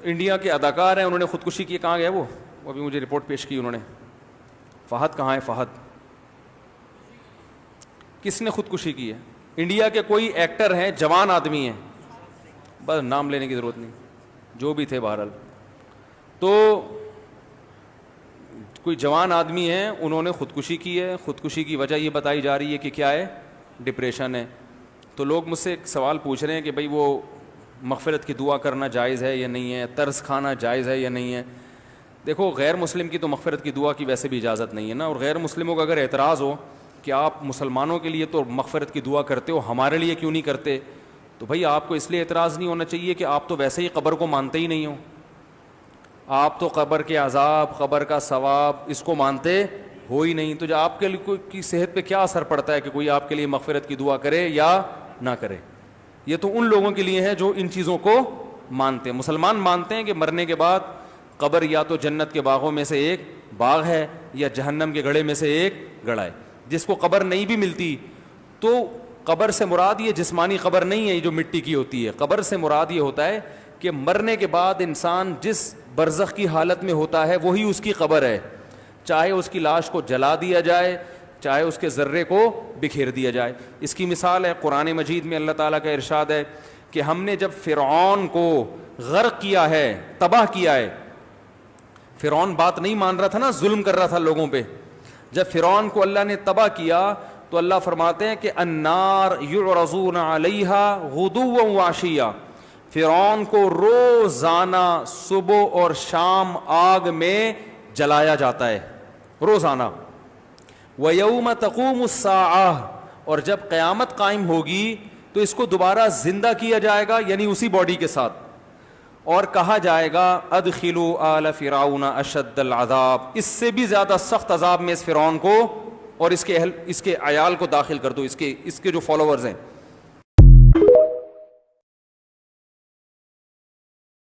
India کے اداکار ہیں، انہوں نے خودکشی کی، کہاں گئے وہ ابھی مجھے رپورٹ پیش کی انہوں نے. فہد کہاں ہے؟ فہد کس نے خودکشی کی ہے؟ انڈیا کے کوئی ایکٹر ہیں، جوان آدمی ہیں، بس نام لینے کی ضرورت نہیں، جو بھی تھے بہرحال، تو کوئی جوان آدمی ہیں، انہوں نے خودکشی کی ہے. خودکشی کی وجہ یہ بتائی جا رہی ہے کہ کیا ہے؟ ڈپریشن ہے. تو لوگ مجھ سے ایک سوال پوچھ رہے ہیں کہ بھئی وہ مغفرت کی دعا کرنا جائز ہے یا نہیں ہے، طرز کھانا جائز ہے یا نہیں ہے. دیکھو غیر مسلم کی تو مغفرت کی دعا کی ویسے بھی اجازت نہیں ہے نا، اور غیر مسلموں کا اگر اعتراض ہو کہ آپ مسلمانوں کے لیے تو مغفرت کی دعا کرتے ہو، ہمارے لیے کیوں نہیں کرتے، تو بھئی آپ کو اس لیے اعتراض نہیں ہونا چاہیے کہ آپ تو ویسے ہی قبر کو مانتے ہی نہیں ہو. آپ تو قبر کے عذاب، قبر کا ثواب اس کو مانتے ہو ہی نہیں، تو جو آپ کے لیے کوئی کی صحت پہ کیا اثر پڑتا ہے کہ کوئی آپ کے لیے مغفرت کی دعا کرے یا نہ کرے. یہ تو ان لوگوں کے لیے ہے جو ان چیزوں کو مانتے ہیں. مسلمان مانتے ہیں کہ مرنے کے بعد قبر یا تو جنت کے باغوں میں سے ایک باغ ہے یا جہنم کے گڑھے میں سے ایک گڑھا ہے. جس کو قبر نہیں بھی ملتی تو قبر سے مراد یہ جسمانی قبر نہیں ہے، یہ جو مٹی کی ہوتی ہے. قبر سے مراد یہ ہوتا ہے کہ مرنے کے بعد انسان جس برزخ کی حالت میں ہوتا ہے وہی اس کی قبر ہے، چاہے اس کی لاش کو جلا دیا جائے، چاہے اس کے ذرے کو بکھیر دیا جائے. اس کی مثال ہے قرآن مجید میں اللہ تعالیٰ کا ارشاد ہے کہ ہم نے جب فرعون کو غرق کیا ہے، تباہ کیا ہے. فرعون بات نہیں مان رہا تھا نا، ظلم کر رہا تھا لوگوں پہ. جب فرعون کو اللہ نے تباہ کیا تو اللہ فرماتے ہیں کہ النار یعرضون علیہا غدوا وعشیا، فرعون کو روزانہ صبح اور شام آگ میں جلایا جاتا ہے، روزانہ. وَيَوْمَ تَقُومُ السَّاعَةُ، اور جب قیامت قائم ہوگی تو اس کو دوبارہ زندہ کیا جائے گا، یعنی اسی باڈی کے ساتھ، اور کہا جائے گا ادخلوا آل فرعون اشد العذاب، اس سے بھی زیادہ سخت عذاب میں اس فرعون کو اور اس کے عیال کو داخل کر دو، اس کے جو فالوورز ہیں.